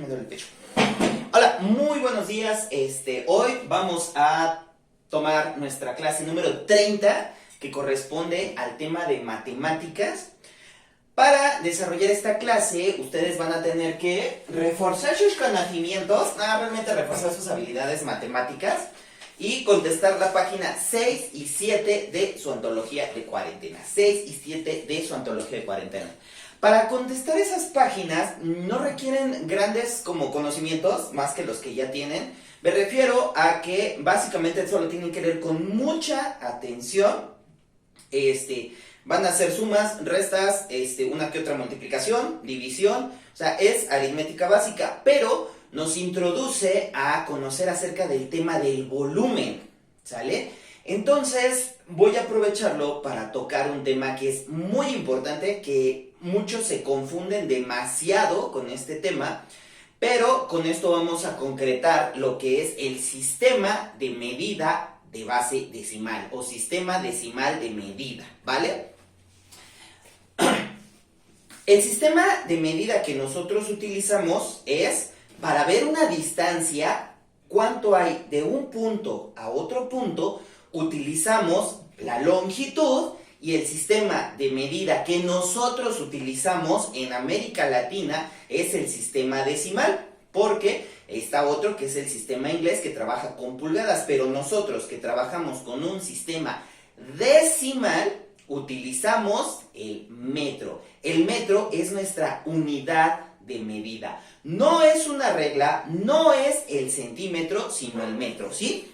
Me duele el pecho. Hola, muy buenos días. Hoy vamos a tomar nuestra clase número 30, que corresponde al tema de matemáticas. Para desarrollar esta clase, ustedes van a tener que reforzar sus conocimientos, realmente reforzar sus habilidades matemáticas y contestar la página 6 y 7 de su antología de cuarentena. 6 y 7 de su antología de cuarentena. Para contestar esas páginas no requieren grandes como conocimientos, más que los que ya tienen. Me refiero a que básicamente solo tienen que leer con mucha atención. Van a hacer sumas, restas, una que otra multiplicación, división. O sea, es aritmética básica, pero nos introduce a conocer acerca del tema del volumen, ¿sale? Entonces voy a aprovecharlo para tocar un tema que es muy importante, que muchos se confunden demasiado con este tema, pero con esto vamos a concretar lo que es el sistema de medida de base decimal o sistema decimal de medida, ¿vale? El sistema de medida que nosotros utilizamos es para ver una distancia, cuánto hay de un punto a otro punto. Utilizamos la longitud, y el sistema de medida que nosotros utilizamos en América Latina es el sistema decimal, porque está otro que es el sistema inglés que trabaja con pulgadas, pero nosotros que trabajamos con un sistema decimal utilizamos el metro. El metro es nuestra unidad de medida. No es una regla, no es el centímetro, sino el metro, ¿sí?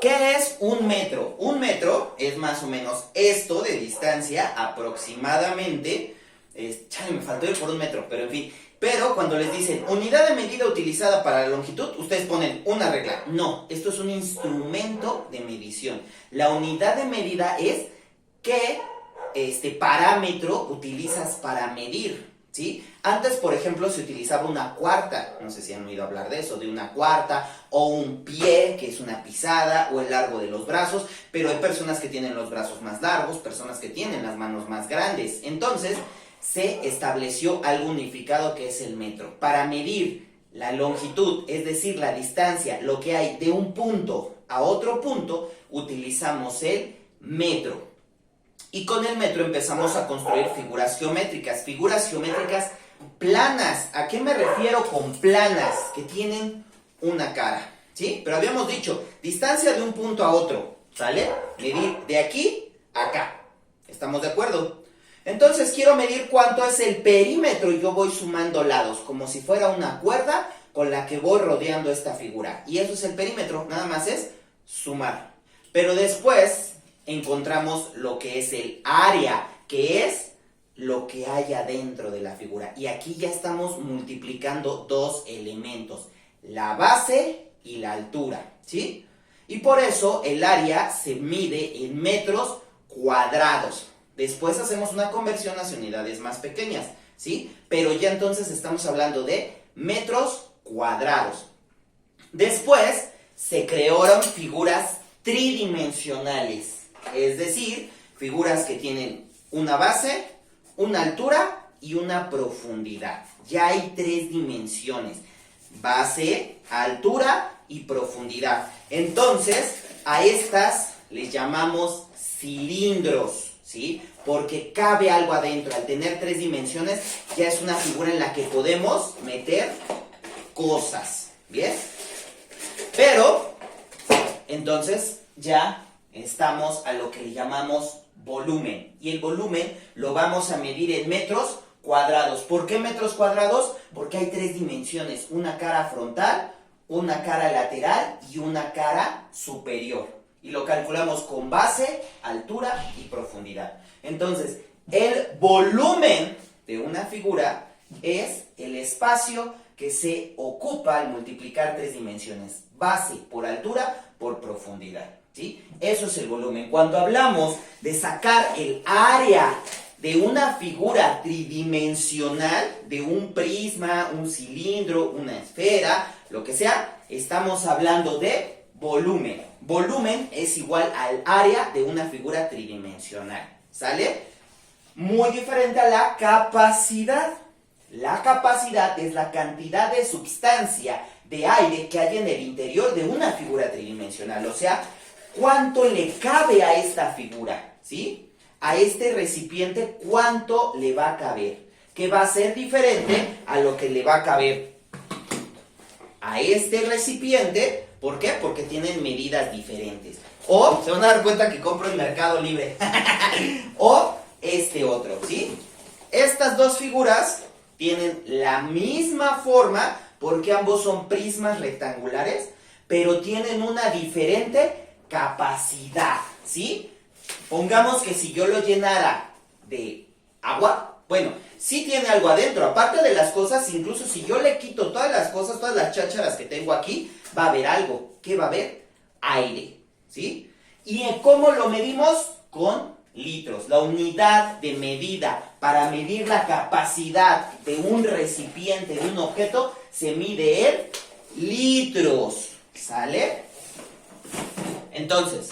¿Qué es un metro? Un metro es más o menos esto de distancia aproximadamente. Me faltó ir por un metro, pero en fin. Pero cuando les dicen unidad de medida utilizada para la longitud, ustedes ponen una regla. No, esto es un instrumento de medición. La unidad de medida es qué parámetro utilizas para medir, ¿sí? Antes, por ejemplo, se utilizaba una cuarta, no sé si han oído hablar de eso, de una cuarta, o un pie, que es una pisada, o el largo de los brazos, pero hay personas que tienen los brazos más largos, personas que tienen las manos más grandes. Entonces, se estableció algo unificado que es el metro. Para medir la longitud, es decir, la distancia, lo que hay de un punto a otro punto, utilizamos el metro. Y con el metro empezamos a construir figuras geométricas planas. ¿A qué me refiero con planas? Que tienen una cara, ¿sí? Pero habíamos dicho, distancia de un punto a otro, ¿sale? Medir de aquí a acá. ¿Estamos de acuerdo? Entonces quiero medir cuánto es el perímetro y yo voy sumando lados, como si fuera una cuerda con la que voy rodeando esta figura. Y eso es el perímetro, nada más es sumar. Pero después encontramos lo que es el área, que es lo que hay adentro de la figura. Y aquí ya estamos multiplicando dos elementos, la base y la altura, ¿sí? Y por eso el área se mide en metros cuadrados. Después hacemos una conversión hacia unidades más pequeñas, ¿sí? Pero ya entonces estamos hablando de metros cuadrados. Después se crearon figuras tridimensionales, es decir, figuras que tienen una base, una altura y una profundidad. Ya hay tres dimensiones: base, altura y profundidad. Entonces, a estas les llamamos cilindros, ¿sí? Porque cabe algo adentro. Al tener tres dimensiones, ya es una figura en la que podemos meter cosas, ¿bien? Pero, entonces, ya estamos a lo que le llamamos volumen. Y el volumen lo vamos a medir en metros cuadrados. ¿Por qué metros cuadrados? Porque hay tres dimensiones: una cara frontal, una cara lateral y una cara superior. Y lo calculamos con base, altura y profundidad. Entonces, el volumen de una figura es el espacio que se ocupa al multiplicar tres dimensiones: base por altura por profundidad, ¿sí? Eso es el volumen. Cuando hablamos de sacar el área de una figura tridimensional, de un prisma, un cilindro, una esfera, lo que sea, estamos hablando de volumen. Volumen es igual al área de una figura tridimensional, ¿sale? Muy diferente a la capacidad. La capacidad es la cantidad de sustancia de aire que hay en el interior de una figura tridimensional. O sea, ¿cuánto le cabe a esta figura? ¿Sí? A este recipiente, ¿cuánto le va a caber? Que va a ser diferente a lo que le va a caber a este recipiente. ¿Por qué? Porque tienen medidas diferentes. O, se van a dar cuenta que compro en Mercado Libre. O este otro, ¿sí? Estas dos figuras tienen la misma forma porque ambos son prismas rectangulares, pero tienen una diferente capacidad, ¿sí? Pongamos que si yo lo llenara de agua, bueno, sí tiene algo adentro, aparte de las cosas, incluso si yo le quito todas las cosas, todas las chácharas que tengo aquí, va a haber algo. ¿Qué va a haber? Aire, ¿sí? ¿Y cómo lo medimos? Con litros. La unidad de medida para medir la capacidad de un recipiente, de un objeto, se mide en litros, ¿sale? Entonces,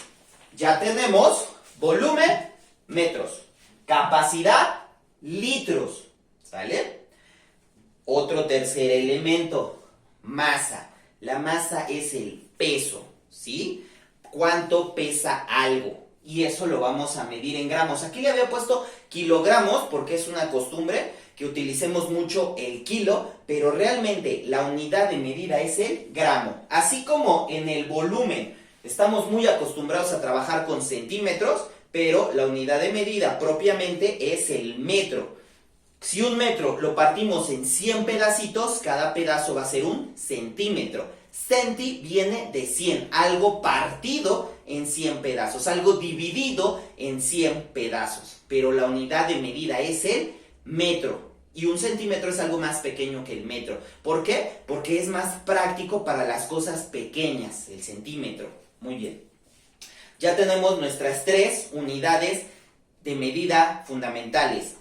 ya tenemos volumen, metros, capacidad, litros, ¿sale? Otro tercer elemento, masa. La masa es el peso, ¿sí? ¿Cuánto pesa algo? Y eso lo vamos a medir en gramos. Aquí le había puesto kilogramos porque es una costumbre que utilicemos mucho el kilo, pero realmente la unidad de medida es el gramo. Así como en el volumen estamos muy acostumbrados a trabajar con centímetros, pero la unidad de medida propiamente es el metro. Si un metro lo partimos en 100 pedacitos, cada pedazo va a ser un centímetro. Centi viene de 100, algo partido en 100 pedazos, algo dividido en 100 pedazos. Pero la unidad de medida es el metro. Y un centímetro es algo más pequeño que el metro. ¿Por qué? Porque es más práctico para las cosas pequeñas, el centímetro. Muy bien. Ya tenemos nuestras tres unidades de medida fundamentales.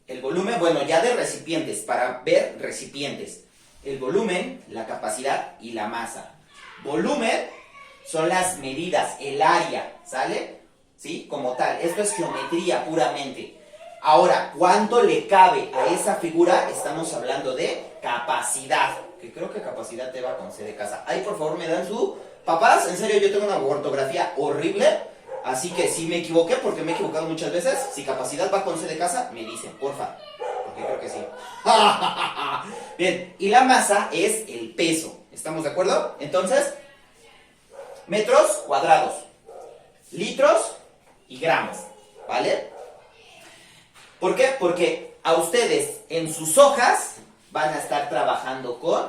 El volumen, bueno, ya de recipientes, para ver recipientes. El volumen, la capacidad y la masa. Volumen son las medidas, el área, ¿sale? ¿Sí? Como tal, esto es geometría puramente. Ahora, ¿cuánto le cabe a esa figura? Estamos hablando de capacidad. Que creo que capacidad te va con C de casa. Ahí, por favor, me dan su... Papás, en serio, yo tengo una ortografía horrible. Así que si me equivoqué, porque me he equivocado muchas veces, si capacidad va con C de casa, me dicen, porfa. Porque creo que sí. Bien, y la masa es el peso. ¿Estamos de acuerdo? Entonces, metros cuadrados, litros y gramos, ¿vale? ¿Por qué? Porque a ustedes en sus hojas van a estar trabajando con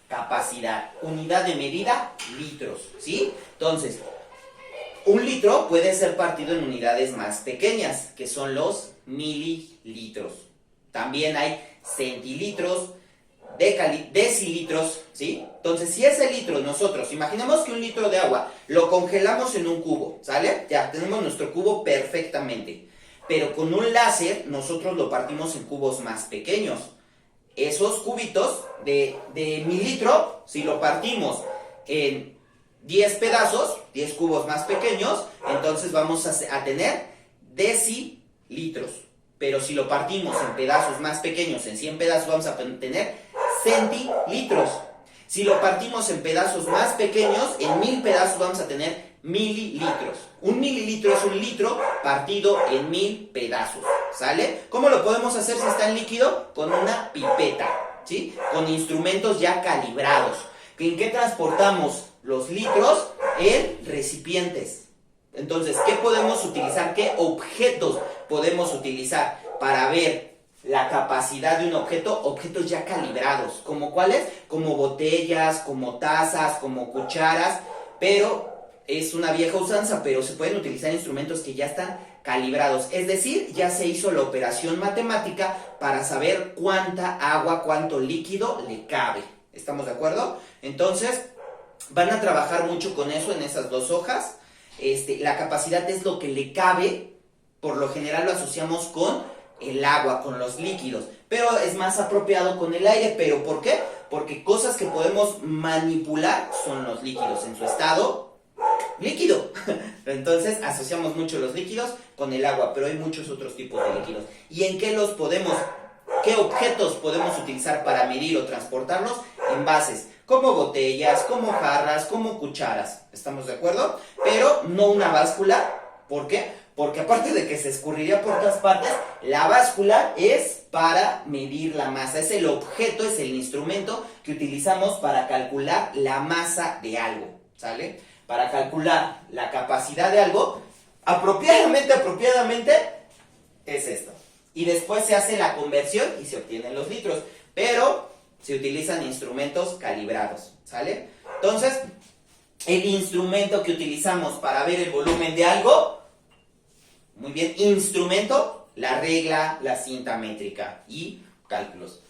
capacidad, unidad de medida, litros, ¿sí? Entonces, un litro puede ser partido en unidades más pequeñas, que son los mililitros. También hay centilitros, decilitros, ¿sí? Entonces, si ese litro nosotros, imaginemos que un litro de agua lo congelamos en un cubo, ¿sale? Ya, tenemos nuestro cubo perfectamente. Pero con un láser nosotros lo partimos en cubos más pequeños. Esos cubitos de mililitro, si lo partimos en 10 pedazos, 10 cubos más pequeños, entonces vamos a tener decilitros. Pero si lo partimos en pedazos más pequeños, en 100 pedazos, vamos a tener centilitros. Si lo partimos en pedazos más pequeños, en 1000 pedazos, vamos a tener mililitros. Un mililitro es un litro partido en 1000 pedazos, ¿sale? ¿Cómo lo podemos hacer si está en líquido? Con una pipeta, ¿sí? Con instrumentos ya calibrados. ¿En qué transportamos los litros? En recipientes. Entonces, ¿qué podemos utilizar? ¿Qué objetos podemos utilizar para ver la capacidad de un objeto? Objetos ya calibrados. ¿Como cuáles? Como botellas, como tazas, como cucharas, pero es una vieja usanza, pero se pueden utilizar instrumentos que ya están calibrados. Es decir, ya se hizo la operación matemática para saber cuánta agua, cuánto líquido le cabe. ¿Estamos de acuerdo? Entonces, van a trabajar mucho con eso en esas dos hojas. La capacidad es lo que le cabe, por lo general lo asociamos con el agua, con los líquidos, pero es más apropiado con el aire. ¿Pero por qué? Porque cosas que podemos manipular son los líquidos en su estado líquido. Entonces asociamos mucho los líquidos con el agua, pero hay muchos otros tipos de líquidos. ¿Y en qué los podemos ¿Qué objetos podemos utilizar para medir o transportarnos? Envases, como botellas, como jarras, como cucharas. ¿Estamos de acuerdo? Pero no una báscula. ¿Por qué? Porque aparte de que se escurriría por todas partes, la báscula es para medir la masa. Es el objeto, es el instrumento que utilizamos para calcular la masa de algo. ¿Sale? Para calcular la capacidad de algo, apropiadamente, es esto. Y después se hace la conversión y se obtienen los litros. Pero se utilizan instrumentos calibrados. ¿Sale? Entonces, el instrumento que utilizamos para ver el volumen de algo, muy bien, instrumento, la regla, la cinta métrica y cálculos.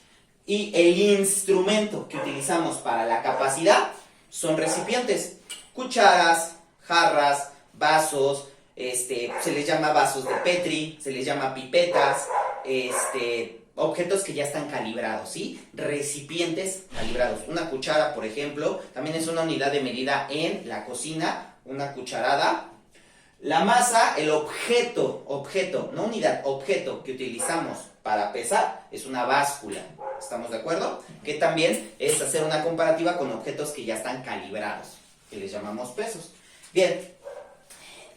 Y el instrumento que utilizamos para la capacidad son recipientes, cucharas, jarras, vasos, se les llama vasos de Petri, se les llama pipetas, objetos que ya están calibrados, ¿sí? Recipientes calibrados. Una cuchara, por ejemplo, también es una unidad de medida en la cocina, una cucharada. La masa, el objeto, no unidad, objeto que utilizamos para pesar es una báscula. ¿Estamos de acuerdo? Que también es hacer una comparativa con objetos que ya están calibrados, que les llamamos pesos. Bien,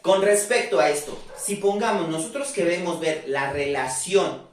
con respecto a esto, si pongamos, nosotros queremos ver la relación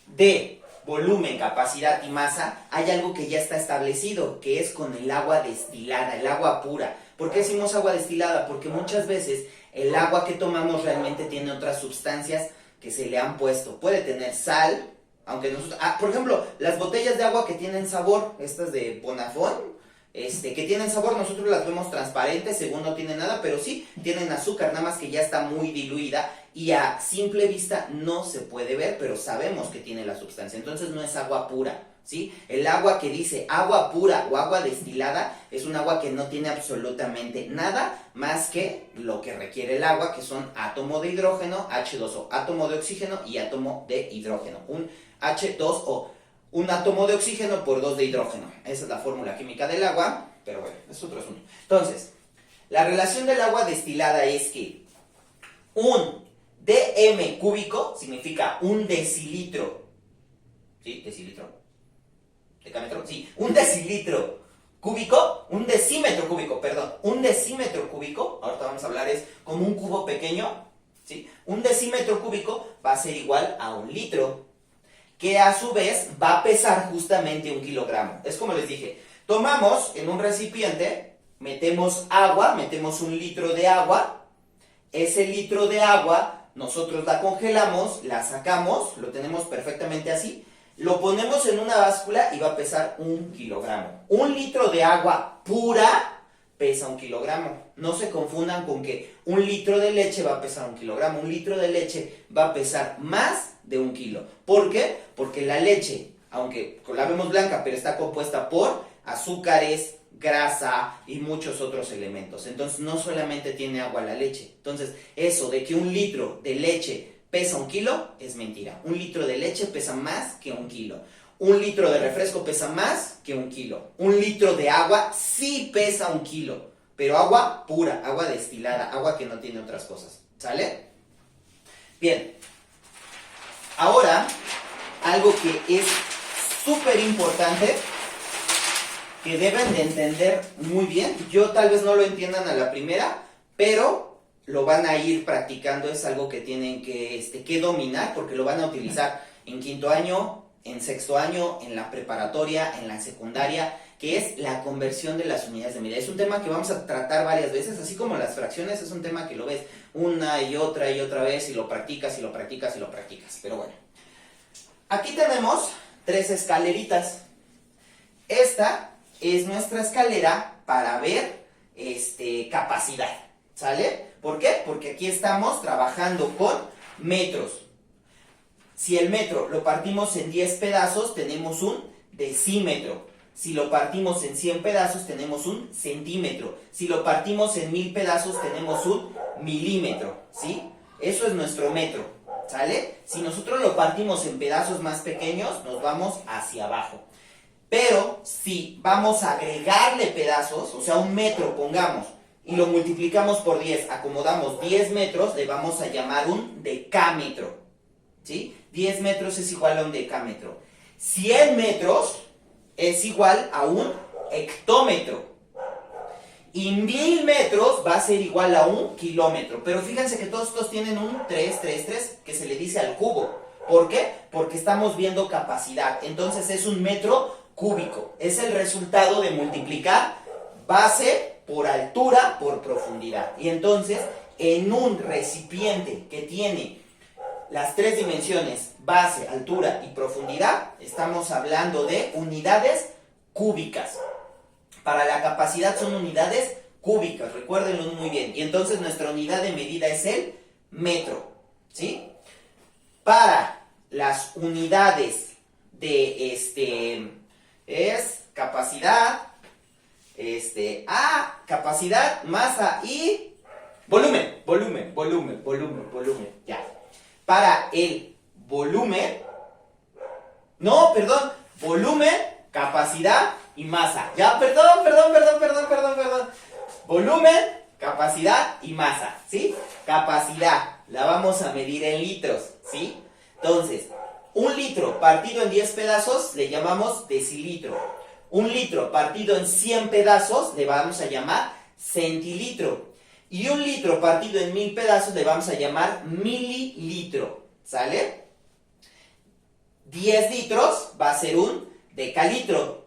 de volumen, capacidad y masa, hay algo que ya está establecido, que es con el agua destilada, el agua pura. ¿Por qué decimos agua destilada? Porque muchas veces el agua que tomamos realmente tiene otras sustancias que se le han puesto. Puede tener sal, aunque nosotros... por ejemplo, las botellas de agua que tienen sabor, estas de Bonafón, que tienen sabor, nosotros las vemos transparentes, según no tienen nada, pero sí tienen azúcar, nada más que ya está muy diluida y a simple vista no se puede ver, pero sabemos que tiene la sustancia. Entonces no es agua pura, ¿sí? El agua que dice agua pura o agua destilada es un agua que no tiene absolutamente nada más que lo que requiere el agua, que son átomo de hidrógeno, H2O, átomo de oxígeno y átomo de hidrógeno, un H2O. Un átomo de oxígeno por 2 de hidrógeno. Esa es la fórmula química del agua, pero bueno, es otro asunto. Entonces, la relación del agua destilada es que un dm cúbico significa un decilitro. ¿Sí? ¿Decilitro? ¿Decámetro? Sí, un decilitro cúbico, un decímetro cúbico, perdón. Un decímetro cúbico, ahorita vamos a hablar, es como un cubo pequeño, ¿sí? Un decímetro cúbico va a ser igual a un litro, que a su vez va a pesar justamente 1 kilogramo. Es como les dije, tomamos en un recipiente, metemos agua, metemos 1 litro de agua, ese litro de agua nosotros la congelamos, la sacamos, lo tenemos perfectamente así, lo ponemos en una báscula y va a pesar 1 kilogramo. 1 litro de agua pura pesa 1 kilogramo. No se confundan con que 1 litro de leche va a pesar 1 kilogramo. 1 litro de leche va a pesar más de 1 kilo. ¿Por qué? Porque la leche, aunque la vemos blanca, pero está compuesta por azúcares, grasa y muchos otros elementos. Entonces no solamente tiene agua la leche. Entonces eso de que 1 litro de leche pesa 1 kilo es mentira. 1 litro de leche pesa más que 1 kilo. 1 litro de refresco pesa más que 1 kilo. 1 litro de agua sí pesa 1 kilo. Pero agua pura, agua destilada, agua que no tiene otras cosas. ¿Sale? Bien. Ahora, algo que es súper importante, que deben de entender muy bien. Yo tal vez no lo entiendan a la primera, pero lo van a ir practicando. Es algo que tienen que dominar, porque lo van a utilizar en 5º año, en 6º año, en la preparatoria, en la secundaria, que es la conversión de las unidades de medida. Es un tema que vamos a tratar varias veces, así como las fracciones, es un tema que lo ves una y otra vez, y lo practicas, y lo practicas, y lo practicas. Pero bueno, aquí tenemos 3 escaleritas. Esta es nuestra escalera para ver capacidad, ¿sale? ¿Por qué? Porque aquí estamos trabajando con metros. Si el metro lo partimos en 10 pedazos, tenemos un decímetro. Si lo partimos en 100 pedazos, tenemos un centímetro. Si lo partimos en 1000 pedazos, tenemos un milímetro, ¿sí? Eso es nuestro metro, ¿sale? Si nosotros lo partimos en pedazos más pequeños, nos vamos hacia abajo. Pero si vamos a agregarle pedazos, o sea, 1 metro pongamos, y lo multiplicamos por 10, acomodamos 10 metros, le vamos a llamar un decámetro, ¿sí? 10 metros es igual a un decámetro. 100 metros es igual a un hectómetro. Y 1000 metros va a ser igual a un kilómetro. Pero fíjense que todos estos tienen un 3, 3, 3, que se le dice al cubo. ¿Por qué? Porque estamos viendo capacidad. Entonces es un metro cúbico. Es el resultado de multiplicar base por altura por profundidad. Y entonces, en un recipiente que tiene las tres dimensiones, base, altura y profundidad, estamos hablando de unidades cúbicas. Para la capacidad son unidades cúbicas, recuérdenlo muy bien. Y entonces nuestra unidad de medida es el metro, ¿sí? Para las unidades de es capacidad, capacidad, masa y volumen, ya. Para el volumen, volumen, capacidad y masa. Ya, perdón. Volumen, capacidad y masa, ¿sí? Capacidad, la vamos a medir en litros, ¿sí? Entonces, un litro partido en 10 pedazos le llamamos decilitro. Un litro partido en 100 pedazos le vamos a llamar centilitro. Y un litro partido en 1000 pedazos le vamos a llamar mililitro, ¿sale? 10 litros va a ser un decalitro.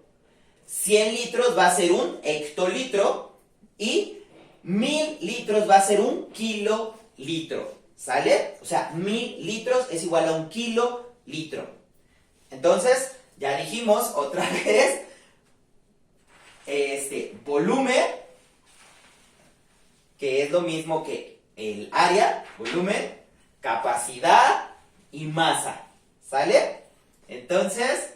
100 litros va a ser un hectolitro. Y 1000 litros va a ser un kilolitro, ¿sale? O sea, 1000 litros es igual a un kilolitro. Entonces, ya dijimos otra vez, volumen, que es lo mismo que el área, volumen, capacidad y masa, ¿sale? Entonces,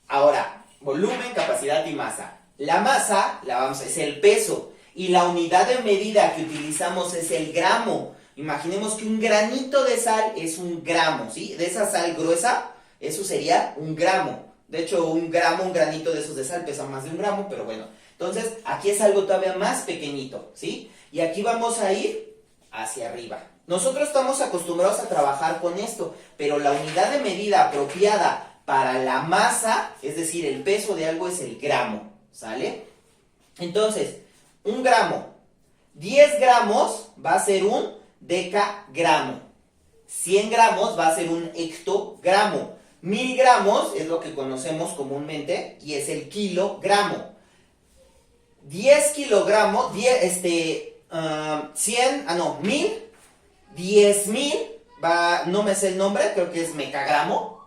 ahora, volumen, capacidad y masa. La masa es el peso y la unidad de medida que utilizamos es el gramo. Imaginemos que un granito de sal es un gramo, ¿sí? De esa sal gruesa, eso sería un gramo. De hecho, un granito de esos de sal pesa más de un gramo, pero bueno. Entonces, aquí es algo todavía más pequeñito, ¿sí? Y aquí vamos a ir hacia arriba. Nosotros estamos acostumbrados a trabajar con esto, pero la unidad de medida apropiada para la masa, es decir, el peso de algo es el gramo, ¿sale? Entonces, un gramo, 10 gramos va a ser un decagramo. 100 gramos va a ser un hectogramo. 1000 gramos es lo que conocemos comúnmente y es el kilogramo. 10 kilogramos, 1000, 10,000, no me sé el nombre, creo que es mecagramo.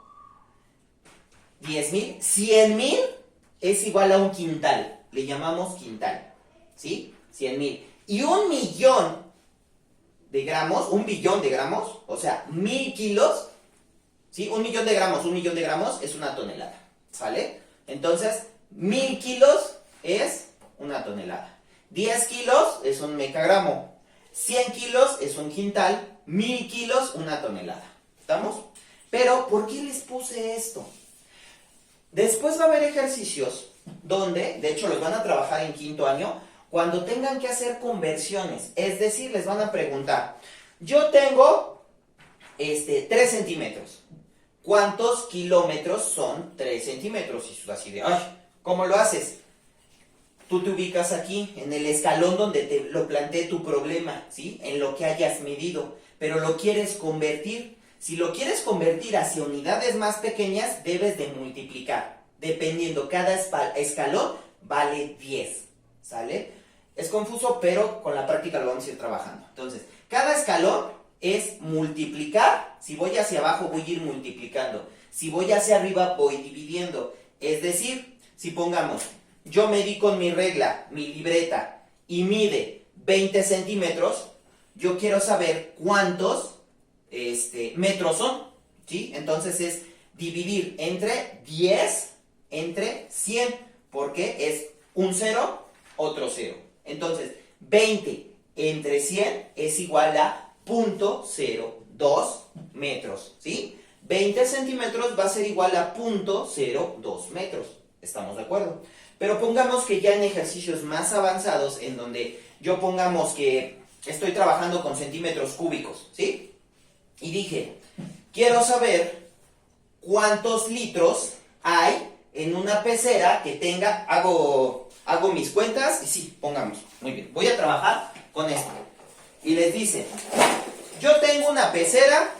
10,000, 100,000 es igual a un quintal, le llamamos quintal, ¿sí? 100,000. Y 1,000,000 de gramos, 1,000,000,000 de gramos, o sea, 1000 kilos, ¿sí? 1,000,000 de gramos es una tonelada, ¿sale? Entonces, 1000 kilos es una tonelada. 10 kilos es un mecagramo. 100 kilos es un quintal. 1000 kilos, una tonelada. ¿Estamos? Pero, ¿por qué les puse esto? Después va a haber ejercicios donde, de hecho, los van a trabajar en quinto año, cuando tengan que hacer conversiones. Es decir, les van a preguntar, yo tengo 3 centímetros. ¿Cuántos kilómetros son 3 centímetros? Y tú así de, ay, ¿cómo lo haces? Tú te ubicas aquí, en el escalón donde te lo planteé tu problema, ¿sí? En lo que hayas medido, pero lo quieres convertir. Si lo quieres convertir hacia unidades más pequeñas, debes de multiplicar. Dependiendo, cada escalón vale 10, ¿sale? Es confuso, pero con la práctica lo vamos a ir trabajando. Entonces, cada escalón es multiplicar. Si voy hacia abajo, voy a ir multiplicando. Si voy hacia arriba, voy dividiendo. Es decir, si pongamos, yo medí con mi regla, mi libreta, y mide 20 centímetros, yo quiero saber cuántos metros son, ¿sí? Entonces es dividir entre 10 entre 100, porque es un 0, otro 0. Entonces, 20 entre 100 es igual a 0.02 metros, ¿sí? 20 centímetros va a ser igual a 0.02 metros. ¿Estamos de acuerdo? Pero pongamos que ya en ejercicios más avanzados, en donde yo pongamos que estoy trabajando con centímetros cúbicos, ¿sí? Y dije, quiero saber cuántos litros hay en una pecera que tenga, hago mis cuentas y sí, pongamos, muy bien, voy a trabajar con esto. Y les dice, yo tengo una pecera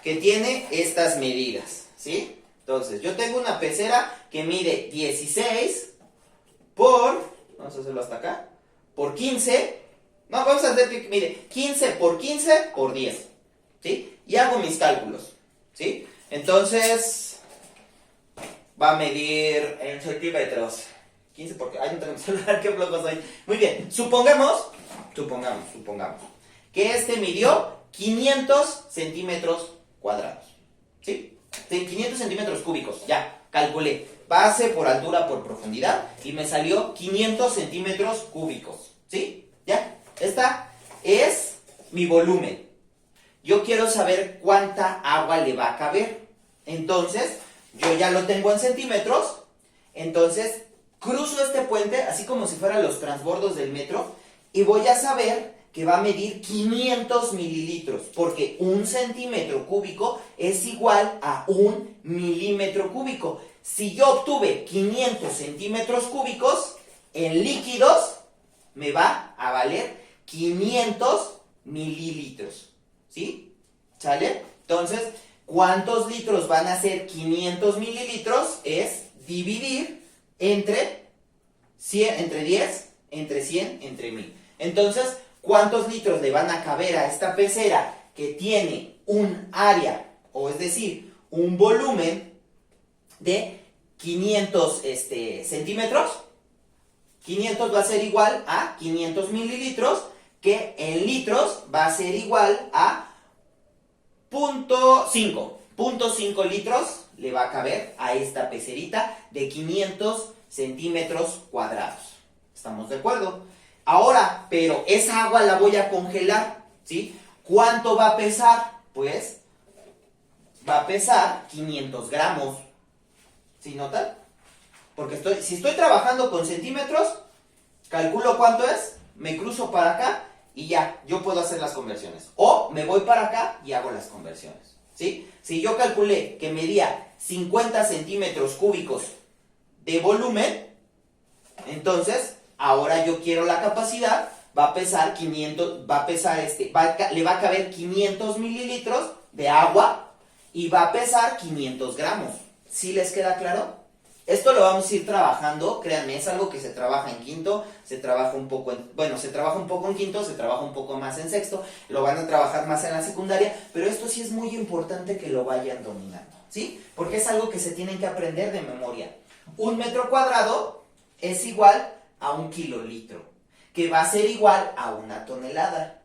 que tiene estas medidas, ¿sí? Entonces, yo tengo una pecera que mide 16 por, vamos a hacerlo hasta acá, por 15, no, vamos a hacer que mide 15 por 15 por 10, ¿sí? Y hago mis cálculos, ¿sí? Entonces, va a medir en centímetros, 15 por, ay, no tengo celular, qué flojo soy. Muy bien, supongamos, que este midió 500 centímetros cuadrados, ¿sí? 500 centímetros cúbicos, ya, calculé. Base por altura por profundidad y me salió 500 centímetros cúbicos, ¿sí? Ya, esta es mi volumen. Yo quiero saber cuánta agua le va a caber. Entonces, yo ya lo tengo en centímetros. Entonces, cruzo este puente, así como si fueran los transbordos del metro, y voy a saber que va a medir 500 mililitros, porque un centímetro cúbico es igual a un milímetro cúbico. Si yo obtuve 500 centímetros cúbicos, en líquidos me va a valer 500 mililitros, ¿sí? ¿Sale? Entonces, ¿cuántos litros van a ser 500 mililitros? Es dividir entre 100, entre 10, entre 100, entre 1000. Entonces, ¿cuántos litros le van a caber a esta pecera que tiene un área, o es decir, un volumen de 500 centímetros? 500 va a ser igual a 500 mililitros, que en litros va a ser igual a 0.5 litros le va a caber a esta pecerita de 500 centímetros cuadrados. ¿Estamos de acuerdo? Ahora, pero esa agua la voy a congelar, ¿sí? ¿Cuánto va a pesar? Pues va a pesar 500 gramos. ¿Sí notan? Porque si estoy trabajando con centímetros, calculo cuánto es, me cruzo para acá y ya, yo puedo hacer las conversiones. O me voy para acá y hago las conversiones, ¿sí? Si yo calculé que medía 50 centímetros cúbicos de volumen, entonces, ahora yo quiero la capacidad, va a pesar 500, le va a caber 500 mililitros de agua y va a pesar 500 gramos. ¿Sí les queda claro? Esto lo vamos a ir trabajando, créanme, es algo que se trabaja en quinto, se trabaja un poco se trabaja un poco en quinto, se trabaja un poco más en sexto, lo van a trabajar más en la secundaria, pero esto sí es muy importante que lo vayan dominando, ¿sí? Porque es algo que se tienen que aprender de memoria. 1 metro cuadrado es igual a 1 kilolitro, que va a ser igual a 1 tonelada.